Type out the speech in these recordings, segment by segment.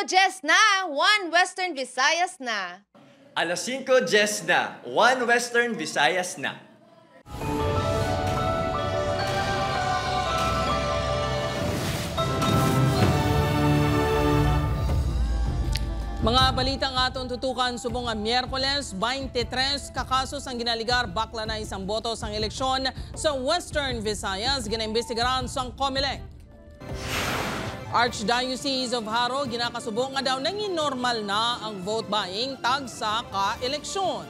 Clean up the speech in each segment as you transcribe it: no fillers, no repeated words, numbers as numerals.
5:10 na, 1 Western Visayas na. Alas 5:10 na, 1 Western Visayas na. Mga balitang atong tutukan subong nga Miyerkules 23 kakasos ang ginaligar bakla na isang boto sang eleksyon sa Western Visayas ginaimbestigaran sang COMELEC. Archdiocese of Haro ginakasubong nga daw nanging normal na ang vote buying tag sa ka-eleksyon.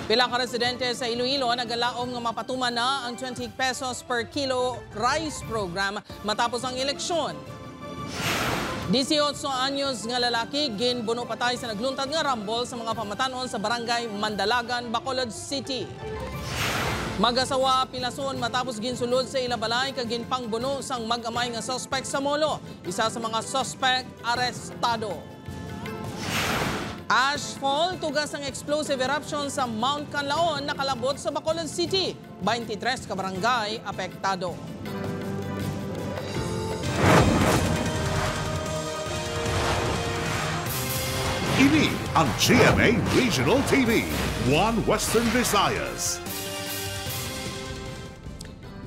Pila ka residente sa Iloilo nagalaom nga mapatuman na ang 20 pesos per kilo rice program matapos ang eleksyon. 18 anyos nga lalaki ginbuno patay sa nagluntad nga rambol sa mga pamatanon sa barangay Mandalagan, Bacolod City. Mag-asawa pilason matapos ginsulod sa ilabalay kag ginpangbuno sang mag-amay nga suspect sa Molo. Isa sa mga suspect arestado. Ashfall tugas ang explosive eruption sa Mount Canlaon nakalabot sa Bacolod City. 23 ka barangay apektado. Ini ang GMA Regional TV, 1 Western Visayas.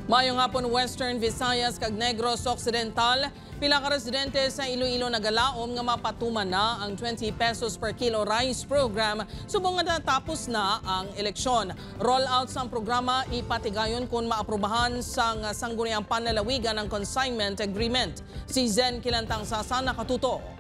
Mayong hapon Western Visayas kag Negros Occidental, pila ka residente sa Iloilo nagalaom nga mapatuman na ang 20 pesos per kilo rice program subong nga natapos na ang eleksyon. Roll-out sang programa ipatigayon kung maaprubahan sang sangguniang panlalawigan ng consignment agreement. Si Zen Kilantang Sasa nakatuto.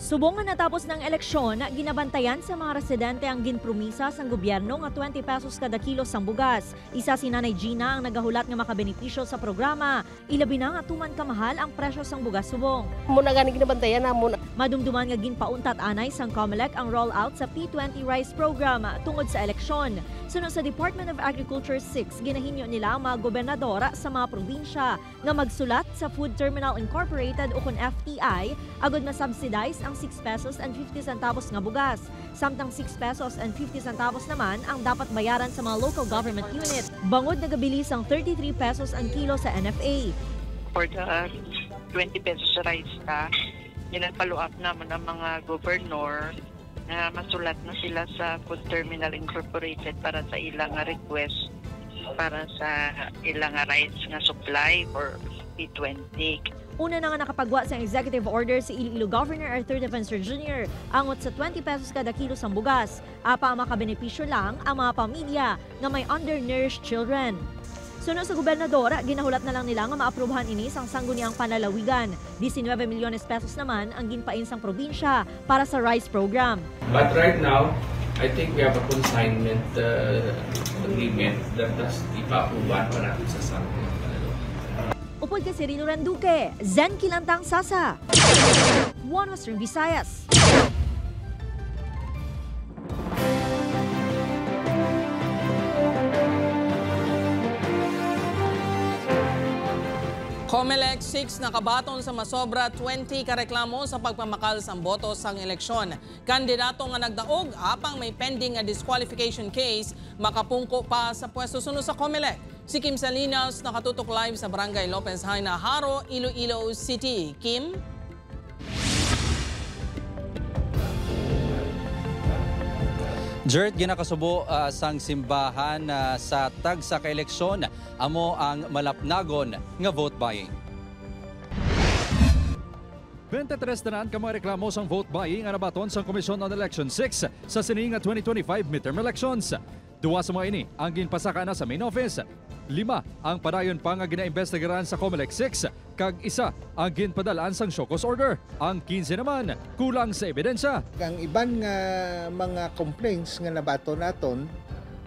Subong nga natapos ng eleksyon, ginabantayan sa mga residente ang ginpromisa sang gobyerno nga 20 pesos kada kilo sang bugas. Isa si Nanay Gina ang nagahulat nga makabenepisyo sa programa. Ilabi na nga tuman kamahal ang presyo sang bugas subong. Muna gani ginabantayan namon. Madumduman nga ginpauntat anay sang COMELEC ang rollout sa P20 rice program tungod sa eleksyon. Sunod sa Department of Agriculture 6, ginahinyo nila ang mga gobernadora sa mga probinsya nga magsulat sa Food Terminal Incorporated o kun FTI agod ma-subsidize ang 6 pesos and 50 centavos nga bugas. Samtang 6 pesos and 50 centavos naman ang dapat bayaran sa mga local government unit. Bangod nagabilis ang 33 pesos ang kilo sa NFA. For the 20 pesos rice na, follow up naman ang mga governor na masulat na sila sa Food Terminal Incorporated para sa ilang request para sa ilang rice nga supply for P20. Una na nga nakapagwa sa executive order si Iloilo Governor Arthur Defensor Jr. angot sa 20 pesos kada kilo sang bugas. Apa makabenepisyo lang ang mga pamilya nga may undernourished children. Sunod sa gobernadora, ginahulat na lang nila nga maaprubahan ini sang sangguniang panlalawigan. 19 milyones pesos naman ang ginpain sang probinsya para sa rice program. But right now, I think we have a consignment agreement that does ipa-aprubahan pa natin sa sangguniang panlalawigan. Upod kay Cirilo Randuque, Zen Kilantang Sasa, 1 Western Visayas. COMELEC 6 nakabaton sa masobra 20 kareklamo sa pagpamakal sang boto sang eleksyon. Kandidato nga nagdaog apang may pending nga disqualification case makapungko pa sa pwesto sunod sa COMELEC. Si Kim Salinas nakatutok live sa Barangay Lopez High na Haro, Iloilo City. Kim? Jert, ginakasubo sang simbahan sa tag sa kaeleksyon amo ang malapnagon nga vote buying. 23 tanan ka mga reklamo sang vote buying ang nabaton sa Commission on Election 6 sa sining 2025 midterm elections. Duwa sa mga ini ang ginpasaka na sa main office. 5 ang padayon pa nga ginaimbestigaran sa COMELEC 6 kag isa ang ginpadalaan sang show cause order. Ang 15 naman kulang sa ebidensya. Ang iban nga mga complaints nga nabato naton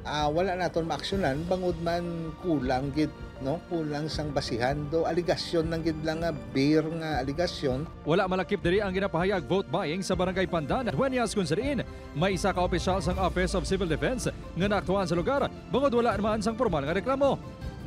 wala naton maaksyonan bangod man kulang gid no kulang sang basihan do aligasyon nang gid lang nga beer nga aligasyon. Wala malakip diri ang ginapahayag vote buying sa Barangay Pandan Dueñas kung saan may isa ka opisyal sang Office of Civil Defense nga naaktuhan sa lugar bangod wala naman sang formal nga reklamo.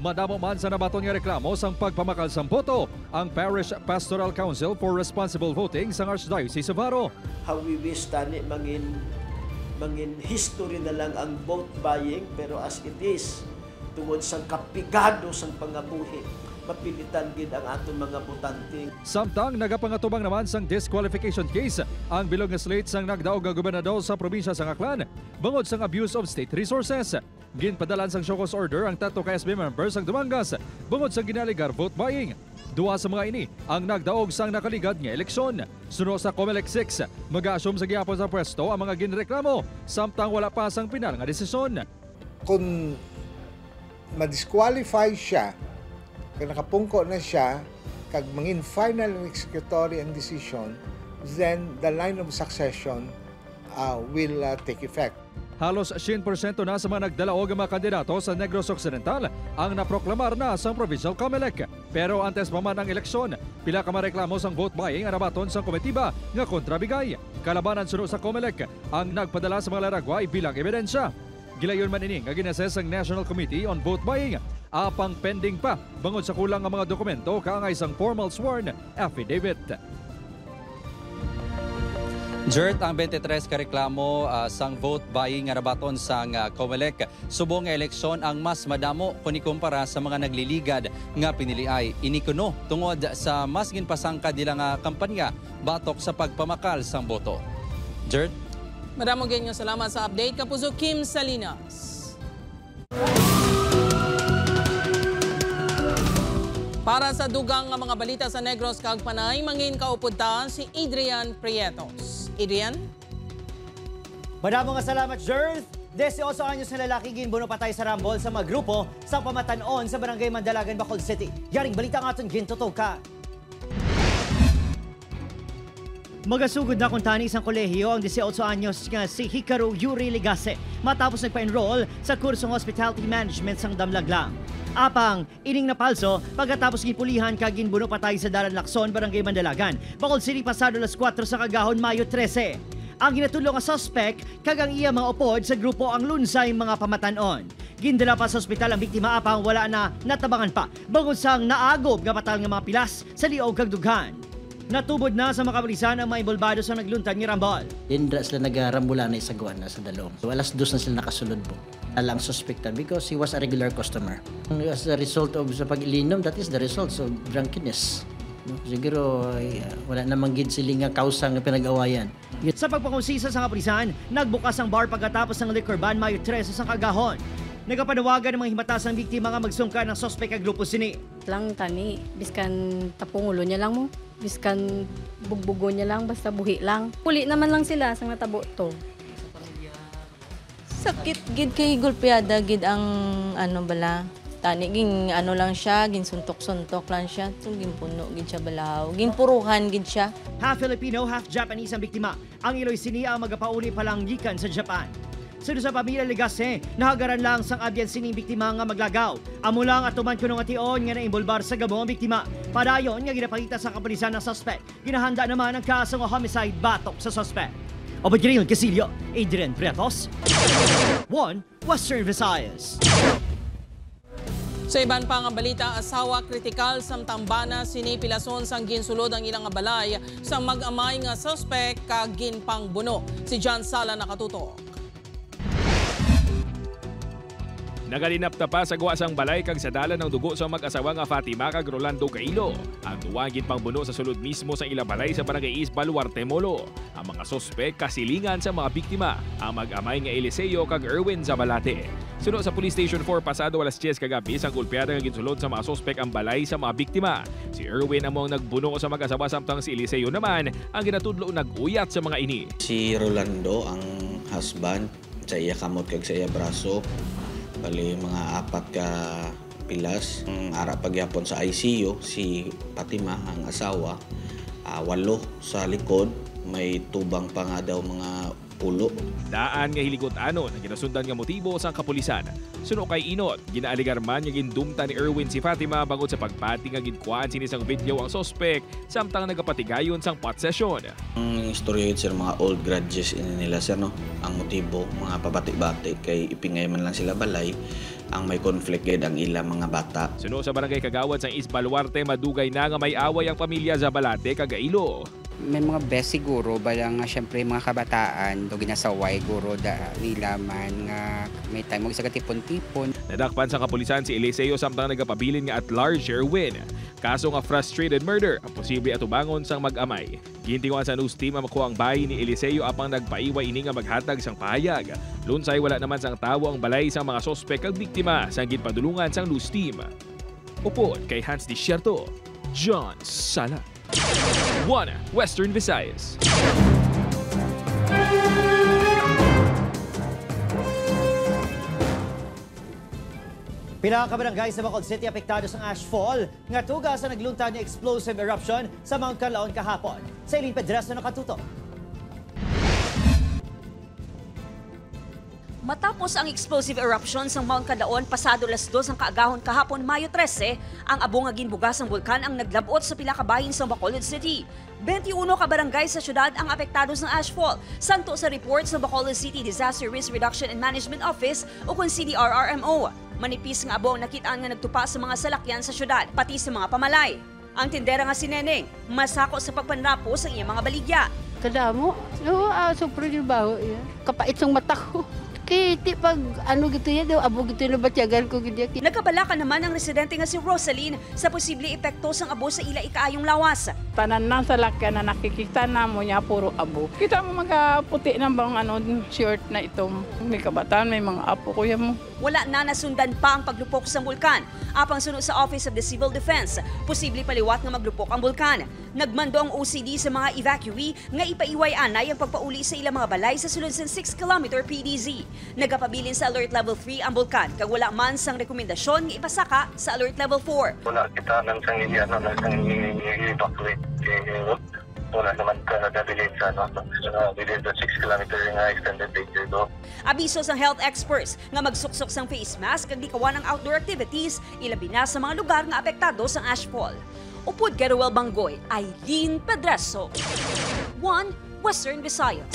Madamo man sa nabaton nga reklamo sang pagpamakal sang boto ang Parish Pastoral Council for Responsible Voting sang Archdiocese of Haro. How we wish tani mangin history na lang ang vote buying pero as it is tungod sa kapigado sang pangabuhi mapilitan gid ang aton mga botante. Samtang nagapangatubang naman sang disqualification case ang bilog nga slate sang nagdaog nga gobernador sa probinsya sa Aklan bangod sang abuse of state resources. Ginpadalan sang show cause order ang 3 ka SB members ang Dumangas bangod sa ginaligar vote buying. 2 sa mga ini ang nagdaog sang nakaligad nga eleksyon. Suno sa COMELEC 6, mag-assume sa gihapon sa pwesto ang mga ginreklamo samtang wala pa sang pinal nga desisyon. Kung ma-disqualify siya, kung nakapungko na siya, kag mangin final and executory ang decision, then the line of succession will take effect. Halos 100% na sa mga nagdalaog mga kandidato sa Negros Occidental ang naproklamar na sa Provincial COMELEC. Pero antes pa man ang eleksyon, pila ka mareklamo sang vote buying ang nabaton sang komitiba nga kontrabigay. Kalabanan suno sa COMELEC ang nagpadala sa mga laragway bilang ebidensya. Gilayon man ini nga ginases ang National Committee on Vote Buying. Apang pending pa bangod sa kulang nga mga dokumento kaangay sang formal sworn affidavit. Jert, ang 23 ka reklamo sang vote buying nga nabaton sang COMELEC. Subong nga eleksyon ang mas madamo kung ikumpara sa mga nagliligad nga piniliay. Inikuno tungod sa mas ginpasangka nila nga kampanya batok sa pagpamakal sang boto. Jert? Maraming ganyan salamat sa update. Kapuso Kim Salinas. Para sa dugang nga mga balita sa Negros kag Panay, mangin kaupuntahan si Adrian Prietos. Adrian? Maraming salamat, Jerth. 18 anyos na lalaki ginbuno patay sa rambol sa mga grupo sa Pamatanon sa Barangay Mandalagan, Bacolod City. Yaring balita nga aton gintutok ka. Magasugod na kung tani isang kolehiyo ang 18 anyos nga si Hikaru Yuri Ligase matapos nagpa-enroll sa kursong Hospitality Management sang Damlaglang. Apang, ining napalso pagkatapos gipulihan kag ginbuno patay sa Dalan Lacson, Barangay Mandalagan, Bacolod City pasado alas 4 sa kagahon Mayo 13. Ang ginatudlo nga suspect kag ang iya mga upod sa grupo ang lunsay mga pamatanon. Gindala pa sa ospital ang biktima apang wala na natabangan pa bangod sang naagob nga patal nga mga pilas sa liog kag dughan. Natubod na sa makabalisan ang mga ibolbado sa nagluntad ni Rambol. Dindra sila nagarambulan na isagawan na sa dalong. So alas 2 na sila nakasulod po. Alang suspected because he was a regular customer. As a result of sa pag-ilinom, that is the result of drunkenness. Siguro wala namang gid sila nga kausa nga pinag-awayan. Sa pagpangusisa sa kapulisan, nagbukas ang bar pagkatapos ng liquor ban Mayo 13 sa kagahon. Nagapanawagan ng mga himatasang biktima nga magsungka ng sospek ang grupo sini. Lang tani, biskan tapungulo niya lang mo. Biskan bugbugo niya lang, basta buhi lang. Puli naman lang sila sa natabo to. Sakit gid kay gulpiada gid ang ano bala. Tani ging ano lang siya, gin suntok-suntok lang siya. So ginpuno gid siya balahaw. Ginpuruhan gid siya. Half Filipino, half Japanese ang biktima. Ang Iloy Sini ang magapauli palang gikan sa Japan. Suno sa pamilya Ligase, nahagaran lang sang abyan sining biktima nga maglagaw. Amo lang atuman kuno nga tion nga naimbolbar sa gamo ang biktima. Padayon nga ginapakita sa kapulisan ng suspect. Ginahanda naman ang kaso nga homicide batok sa suspect. Obadril Casilio, Adrian Prietos, 1 Western Visayas. Sa iban pa nga balita, asawa kritikal samtang bana sinipilason sang ginsulod ang ilang balay sa mag-amay nga suspect kag ginpangbuno. Si John Sala nakatutok. Nagalinap ta pa sa guwasang balay kag sa dalan ng dugo sa mag-asawa nga Fatima kag Rolando Cailo. Ang duwagin pangbuno sa sulod mismo sa ilang balay sa Barangay East Baluarte, Molo. Ang mga sospek kasilingan sa mga biktima, ang mag-amay nga Eliseo kag Erwin Zabalate. Suno sa Police Station 4 pasado alas 10 kagabi sang gulpiada nga ginsulod sa mga sospek ang balay sa mga biktima. Si Erwin among nagbuno sa mag-asawa samtang si Eliseo naman ang ginatudlo nag-uyat sa mga ini. Si Rolando ang husband sa iya kamot kag sa iya braso. Bali mga 4 ka pilas. Ang ara pagyapon sa ICU, si Fatima ang asawa, 8 sa likod, may tubang pa nga daw mga pulo. Daan nga hiligot ano na ginasundan nga motibo sa kapulisan. Suno kay Inot, ginaaligar man nga gindumta ni Erwin si Fatima bangod sa pagpati nga ginkuan sinisang video ang sospek samtang nagapatigayon sang pot session. Ang istorya yun sir, mga old grudges nila sir, no? Ang motibo, mga pabati-bati kay ipingay man lang sila balay, ang may conflict gid ang ilang mga bata. Suno sa Barangay Kagawad sa East Baluarte, madugay na nga may away ang pamilya Zabalate kag Cailo. May mga best siguro, balang nga syempre mga kabataan, do ginasaway guro da nila man nga may time mo isa ka tipon-tipon. Nadakpan sa kapulisan si Eliseo samtang nagapabilin nga at large Sherwin. Kaso nga frustrated murder ang posible atubangon sang mag-amay. Gintinguan sa news team ang makuha ang bahay ni Eliseo apang nagpaiwa ini nga maghatag sang pahayag. Lunsay wala naman sang tawo ang balay sang mga sospek kag biktima sang ginpadulungan sang news team. Upod kay Hans Desierto, John Sala. 1 Western Visayas. Pila ka barangay sa Bacolod City apektado sa ashfall nga tuga sa nagluntad nga explosive eruption sa Mount Canlaon kahapon. Sa Eileen Pedreso nakatuto. Matapos ang explosive eruption sa Mount Canlaon pasado 2:00 ang kaagahon kahapon Mayo 13, ang abo nga ginbugas ng bulkan ang naglabot sa pila ka bahin sa Bacolod City. 21 ka barangay sa syudad ang apektado sa ashfall. Santo sa report sa Bacolod City Disaster Risk Reduction and Management Office o kung CDRRMO. Manipis nga abo ang nakitaan nga nagtupa sa mga salakyan sa syudad, pati sa mga pamalay. Ang tindera nga si Neneng, masako sa pagpanrapo sa iyang mga baligya. Kadamo, super yung baho. Kapait ng mata ko. Kiti pag ano gitu ya, abo gitu na batyagan ko gid. Nagkabalakan naman ang residente nga si Rosaline sa posible epekto sang abo sa ila ikaayong lawas. Tanan na sa lakyan na nakikita na mo niya puro abo. Kita mo magaputi na bang short na itong may kabataan, may mga apo kuya mo. Wala na nasundan pa ang paglupok sa bulkan. Apang sunod sa Office of the Civil Defense, posible paliwat nga maglupok ang bulkan. Nagmando ang OCD sa mga evacuee nga ipaiway-anay ang pagpauli sa ilang mga balay sa sulod sa 6-kilometer PDZ. Nagapabilin sa Alert Level 3 ang bulkan kag wala man sang rekomendasyon nga ipasaka sa Alert Level 4. Wala kita nang sang i-evacuate. Wala naman ka nagabilin sa 6-kilometer nga extended danger do. Abiso sang health experts nga magsuksok sang face mask kag dikawan ang outdoor activities ilabi na sa mga lugar nga apektado sang ashfall. Upod kay Ruel Bangoy, Eileen Pedreso. 1 Western Visayas.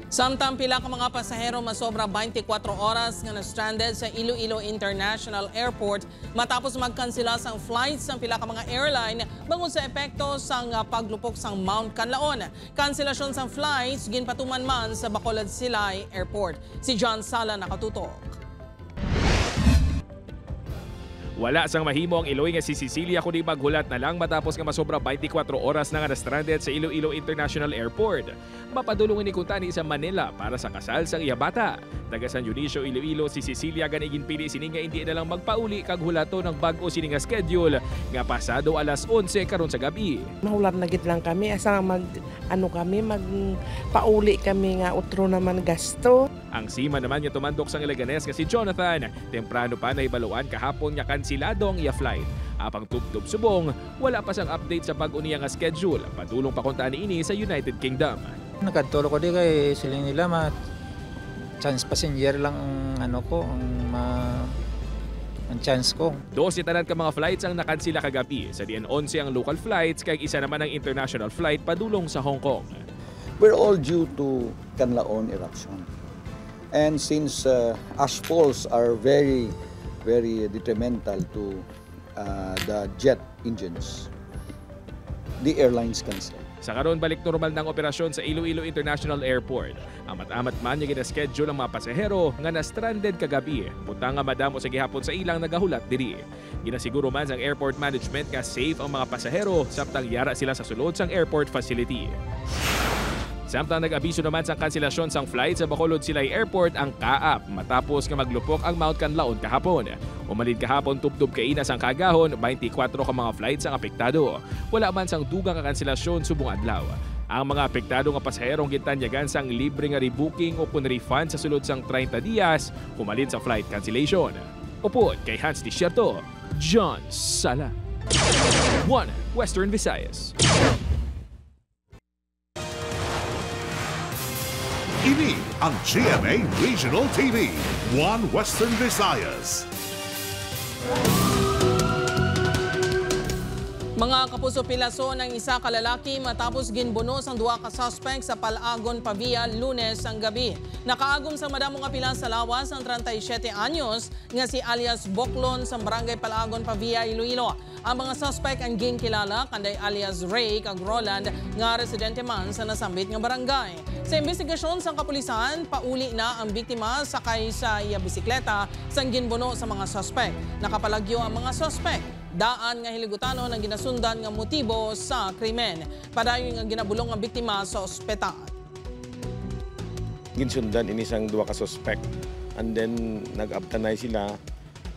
Samtang pila ka mga pasahero masobra 24 oras nga na-stranded sa Iloilo International Airport matapos magkansela sang flights ng pila ka mga airline bangod sa epekto sang paglupok sang Mount Canlaon. Kanselasyon sang flights ginpatuman man sa Bacolod Silay Airport. Si John Sala nakatutok. Wala sang mahimo ang Iloy nga si Cecilia kundi maghulat na lang matapos nga masobra 24 oras na nga na-stranded sa Iloilo International Airport. Mapadulungan ni Kuntani sa Manila para sa kasal sang iya bata. Taga San Dionisio, Iloilo si Cecilia ganigin pili sini nga hindi na lang magpauli kag hulato ng bag-o sini nga schedule nga pasado alas 11 karon sa gabi. Mahulat na gid lang kami asa magpauli kami nga utro naman gasto. Ang sima naman nga tumandok sang Ilaganes nga si Jonathan, temprano pa nahibaluan kahapon nga kansilado ang iya flight. Apang tubtub subong, wala pa sang update sa bag-o niya nga schedule. Padulong pa kuntaan ini sa United Kingdom. Nagkatulo ko di kay siling nila chance passenger lang ang ang chance ko. 12 tanan ka mga flights ang nakansila kagabi. Sa diyan 11 ang local flights kay isa naman ang international flight padulong sa Hong Kong. We're all due to Canlaon eruption. And since ash falls are very, very detrimental to the jet engines, the airlines cancel. Sa karon balik normal ng operasyon sa Iloilo International Airport. Amat-amat man yung gina-schedule ang mga pasahero nga na-stranded kagabi. Butang nga madamo sa gihapon sa ilang nagahulat diri. Ginasiguro man ang airport management nga safe ang mga pasahero samtang yara sila sa sulod sang airport facility. Samtang nag-abiso naman sa kanselasyon sang flight sa Bacolod Silay Airport ang kaap matapos nga maglupok ang Mount Canlaon kahapon. Umalid kahapon tubtub kaina sang kagahon, 24 ka mga flights ang apektado. Wala man sang dugang nga kanselasyon subong adlaw. Ang mga apektado nga pasaherong gintanyagan sang libre nga rebooking o kun refund sa sulod sang 30 dias, umalin sa flight cancellation. Upod kay Hans Desierto, John Sala. 1 Western Visayas. Ini ang GMA Regional TV, 1 Western Visayas. Mga kapuso, pilaso ng isa ka lalaki matapos ginbunos ang duwa ka suspect sa Palagon, Pavia, Lunes ang gabi. Nakaagom sa madamong kapila sa lawas ang 37 anyos nga si alias Boklon sa barangay Palagon, Pavia, Iloilo. Ang mga suspect ang ginkilala kanday alias Ray kag Roland nga residente man sa nasambit nga barangay. Sa investigasyon sa kapulisan, pauli na ang biktima sakay sa iya bisikleta sang ginbuno sa mga suspect. Nakapalagyo ang mga suspect. Daan nga hiligutano ng ginasundan nga motibo sa krimen. Padayon nga ginabulong ang biktima sa ospital. Ginsundan inisang duwa ka suspect. And then nag-abtanay sila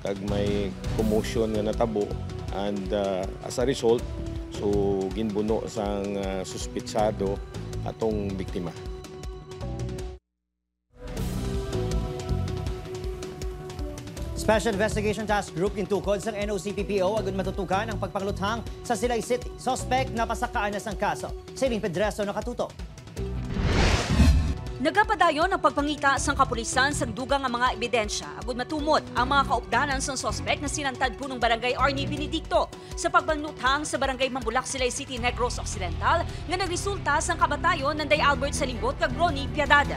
kag may commotion nga natabo. And as a result, so ginbuno sang suspitsado atong biktima. Special Investigation Task Group intukod sa NOC-PPO agad matutukan ang pagpangluthang sa Silay City. Suspect na pasakaan na sang kaso. Siling Pedreso nakatutok. Nagapadayon ang pagpangita sang kapulisan sa dugang nga mga ebidensya agud matumot ang mga kaupdanan sang suspect na sinantad punong barangay Arnie Benedicto sa pagpangluthang sa barangay Mambulak, Silay City, Negros Occidental nga nagresulta sang kabatayon ng Day Albert Salimbot kag Ronnie Piedad.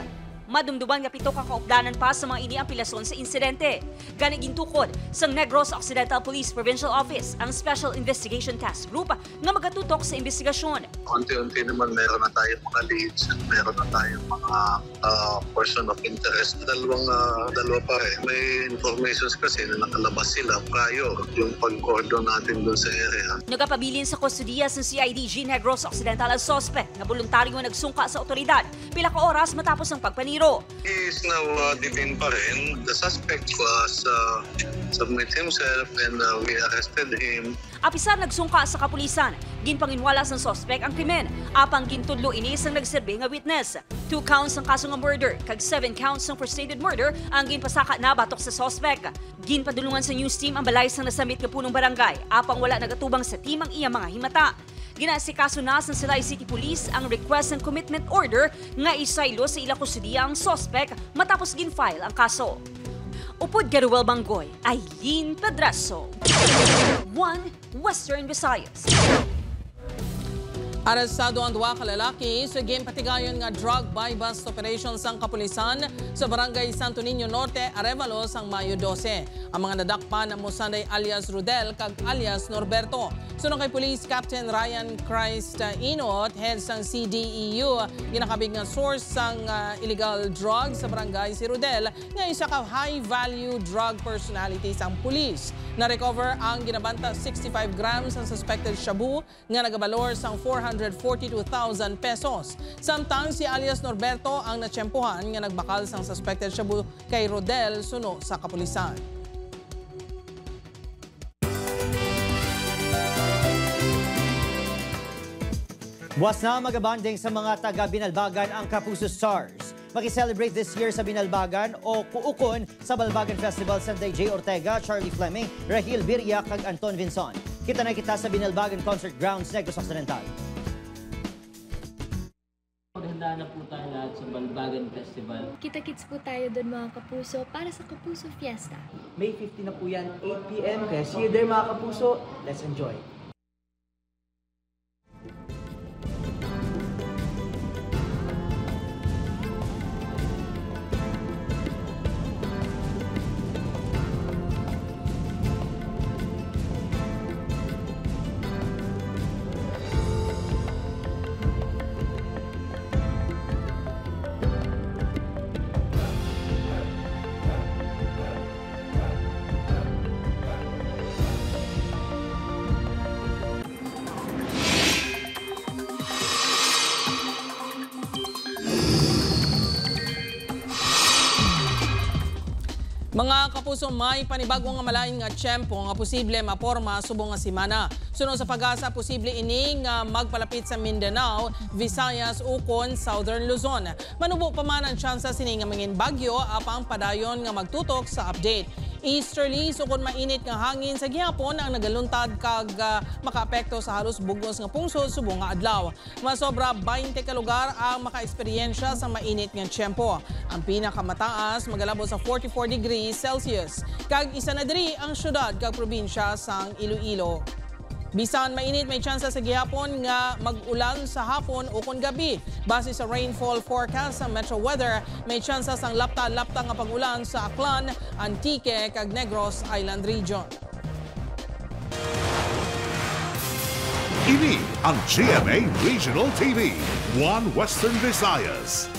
Madumduman nga 7 ka kaupdanan pa sa mga ini ang pilason sa insidente. Gani gintukod sa Negros Occidental Police Provincial Office ang Special Investigation Task Group nga magatutok sa investigasyon. Unti-unti naman meron na tayong mga leads, meron na tayong mga person of interest. Dalawa pa eh. May informations kasi na nakalabas sila prior yung pag-cordon natin doon sa area. Nagapabilin sa kustudiya sa CIDG Negros Occidental ang suspect na voluntaryo nagsungka sa otoridad. Pila ka oras matapos ang pagpaniro. He is now detained pa rin. The suspect was submit himself and we arrested him. Apisar nagsungka sa kapulisan, ginpanginwala sa suspect ang krimen. Apang gintudlo ini sang nagserbi nga witness. 2 counts ng kaso nga murder, kag 7 counts ng frustrated murder ang ginpasaka na batok sa suspect. Ginpadulungan sa news team ang balay sang nasamit nga punong barangay, apang wala nagatubang sa team ang iya mga himata. Ginasikaso na sa Silay City Police ang request and commitment order nga isaylo sa ila kustudiya ang suspect matapos gin-file ang kaso. Upod Garuel Banggoy, Eileen Pedreso, 1 Western Visayas. Arestado ang 2 ka lalaki sa ginpatigayon nga drug buy-bust operation sang kapulisan sa barangay Santo Niño Norte, Arevalo sang Mayo 12. Ang mga nadakpan na Musanday alias Rudel kag alias Norberto. Sunod kay Police Captain Ryan Christ Inot, head sang CDEU, ginakabig nga source sang illegal drugs sa barangay si Rudel nga isa ka high-value drug personality sang police. Na-recover ang ginabanta 65 grams ang suspected shabu nga nagabalor sang 442,000 pesos. Samtang si alias Norberto ang natsyempohan nga nagbakal sang suspected shabu kay Rodel suno sa kapulisan. Buwas na magabanding sa mga taga-Binalbagan ang Kapuso Stars. Mag-celebrate this year sa Binalbagan o kuukon sa Balbagan Festival Sunday J. Ortega, Charlie Fleming, Rahil Birria kag Anton Vinson. Kita na kita sa Binalbagan Concert Grounds, Negros Occidental. Maghanda na po tayo lahat sa Balbagan Festival. Kita-kits po tayo doon mga kapuso para sa Kapuso Fiesta. May 15 na po yan, 8 p.m. Kaya see you there mga kapuso. Let's enjoy. Mga kapuso, may panibagong nga malain nga tiyempo nga posible maporma subong nga simana. Sunod sa pag-asa, posible ini nga magpalapit sa Mindanao, Visayas ukon Southern Luzon. Manubo pa man ang tsansa sini nga mangin bagyo apang padayon nga magtutok sa update. Easterly, sukon mainit nga hangin sa gihapon ang nagaluntad kag makaapekto sa halos bugos nga pungsod subong nga adlaw. Masobra 20 ka lugar ang makaeksperyensya sa mainit nga tiyempo. Ang pinakamataas magalabot sa 44 degrees Celsius. Kag isa na diri ang syudad kag probinsya sang Iloilo. Bisan mainit, may tsansa sa gihapon nga mag-ulan sa hapon o kung gabi. Base sa rainfall forecast sa Metro Weather, may tsansa sang lapta-lapta nga pag-ulan sa Aklan, Antique kag Negros Island Region. Ini ang GMA Regional TV, One Western Visayas.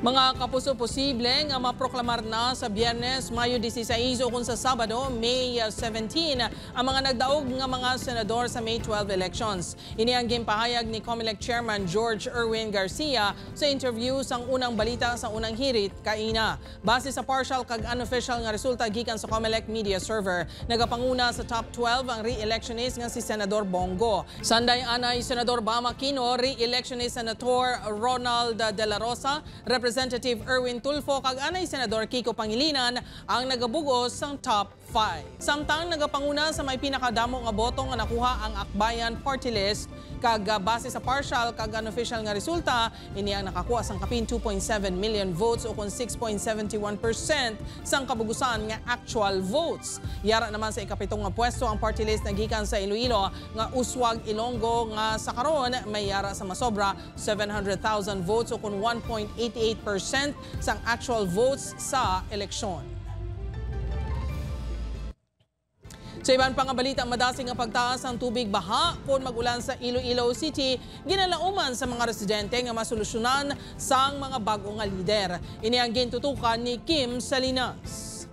Mga kapuso, posible nga maproklamar na sa Biyernes, Mayo 16 o kung sa Sabado, May 17, ang mga nagdaog nga mga senador sa May 12 elections. Ini ang gimpahayag ni COMELEC Chairman George Erwin Garcia sa interview sang unang balita sa unang hirit kaina. Base sa partial kag unofficial nga resulta gikan sa COMELEC media server, nagapanguna sa top 12 ang re-electionist nga si Senador Bongo. Sanday anay Senador Bam Aquino, re-electionist Senator Ronald De La Rosa, Representative Erwin Tulfo kag anay Senador Kiko Pangilinan ang nagabugos sang top 5. Samtang nagapanguna sa may pinakadamo nga boto nga nakuha ang Akbayan Party List kag base sa partial kag unofficial nga resulta, ini ang nakakuha sang kapin 2.7 million votes o kung 6.71% sang kabugusan nga actual votes. Yara naman sa ikapitong nga pwesto ang party list na gikan sa Iloilo nga Uswag Ilonggo nga sa karon may yara sa masobra 700,000 votes o kung 1.88% sang actual votes sa eleksyon. Sa iban pang balita, madasing nga pagtaas ang tubig baha kung magulan sa Iloilo City, ginalauman sa mga residente nga masolusyonan sang mga bago nga lider. Ini ang gintutukan ni Kim Salinas.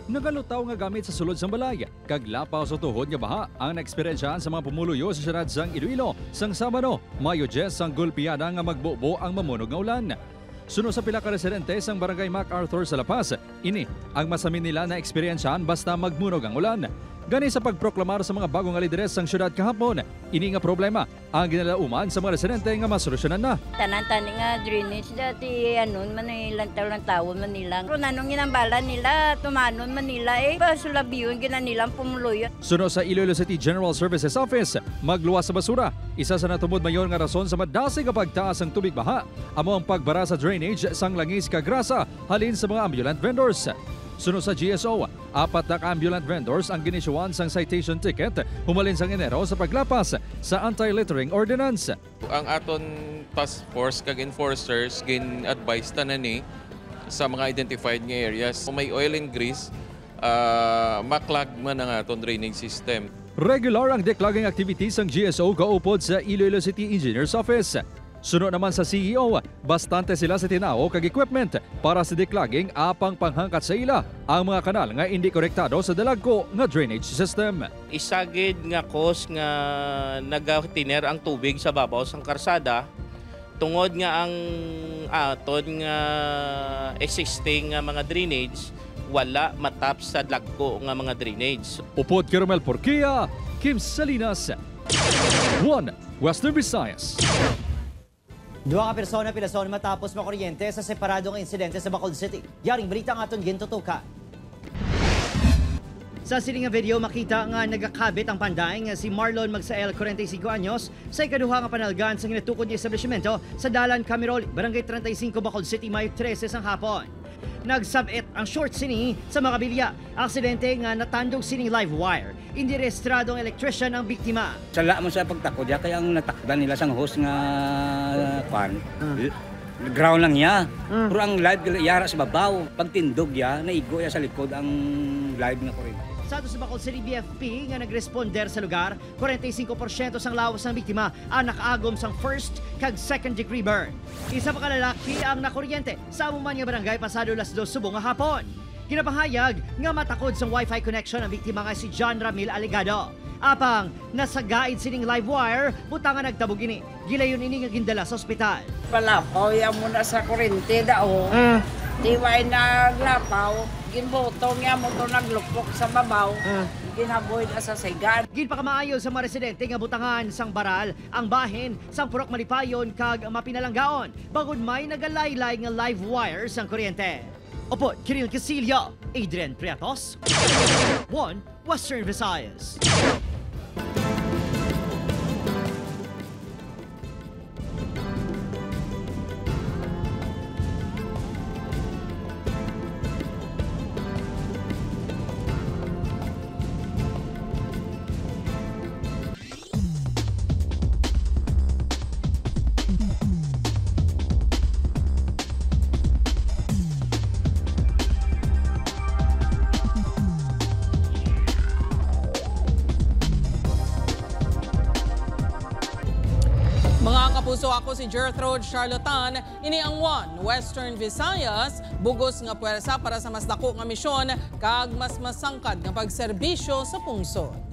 Nagalutaw nga gamit sa sulod sang balay, kag lapaw sa tuhod nga baha ang naeksperiensyahan sa mga pumuluyo sa siyudad sang Iloilo sang Sabado, Mayo 10 sang gulpiyada nga magbubo ang mamunog nga ulan. Suno sa pila ka residente sang Barangay MacArthur sa La Paz, ini ang masamin nila na eksperyensyahan basta magmunog ang ulan. Gani sa pagproklamar sa mga bagong lideres sang syudad kahapon, ini nga problema ang ginalauman sa mga residente nga masolusyonan na. Tanan-tanan nga drainage dati anon man lantaw man nila. Kung anong ginambala nila, tumanon man nila basulabiyon gina nilang pumuluyo. Suno sa Iloilo City General Services Office, magluwas sa basura. Isa sa natubod mayon nga rason sa madasig nga pagtaas ang tubig baha, amo ang pagbara sa drainage sang langis kag grasa halin sa mga ambulant vendors. Suno sa GSO, 4 na ambulant vendors ang ginisyuan sang citation ticket humalin sang Enero sa paglapas sa anti-littering ordinance. Ang aton task force kag enforcers gin-advise tanani sa mga identified nga areas. Kung may oil and grease, maklag man ang aton drainage system. Regular ang declogging activities ng GSO kaupod sa Iloilo City Engineer's Office. Suno naman sa CEO, bastante sila sa tinao kag equipment para sa declogging apang panghangkat sa ila ang mga kanal nga hindi korektado sa dalagko nga drainage system. Isagid nga cause nga nagatiner ang tubig sa babaw sang karsada tungod nga ang aton nga existing nga mga drainage wala matap sa dalagko nga mga drainage. Upod kay Romel Porquia, Kim Salinas, One Western Visayas. Duha ka persona pilason matapos makuryente sa separadong insidente sa Bacolod City. Yaring balita nga aton gintutuka. Sa siling nga video, makita nga nagakabit ang panday nga si Marlon Magsael, 45 anyos, sa ikaduha nga panalgan sa ginatukod niya establishmento sa Dalan Camiroli, Barangay 35, Bacolod City, Mayo 13 sang hapon. Nagsabit ang short sini sa Makabilya. Aksidente nga natandog sining live wire. Hindi rehistradong electrician ang biktima. Sala mo sa pagtakod, kaya ang natakdan nila sang host nga ground lang niya. Pero ang live yara sa babaw. Pagtindog ya, naigo ya sa likod ang live nga kuryente. Sa Bacolod City BFP nga nagresponder sa lugar, 45% sang lawas ng biktima ang nakaagom sang first kag second degree burn. Isa pa kalalaki ang nakuryente sa amuman nga barangay pasado 2:00 subong nga hapon. Kinapahayag nga matakod sang wifi connection ang biktima nga si John Ramil Aligado. Apang nasagaid sining live wire, buta nga nagtabog ini. Gilayon ini nga gindala sa ospital. Palapaw ya muna sa kuryente dao. Diway naglapaw, ginbotong ya mo to naglupok sa babaw. Ginaboy na sa sigan. Ginpakamaayo sa mga residente nga butangan sang baral, ang bahin sang purok malipayon kag mapinalanggaon. Bagod may nagalaylay nga live wire sang kuryente. Opo, Kiril Casillo, Adrian Priatos, One Western Visayas. ako si Gertrude Charlotan, ini ang One Western Visayas, bugos nga puwersa para sa mas dako nga misyon kag mas masangkad nga pagserbisyo sa pungsod.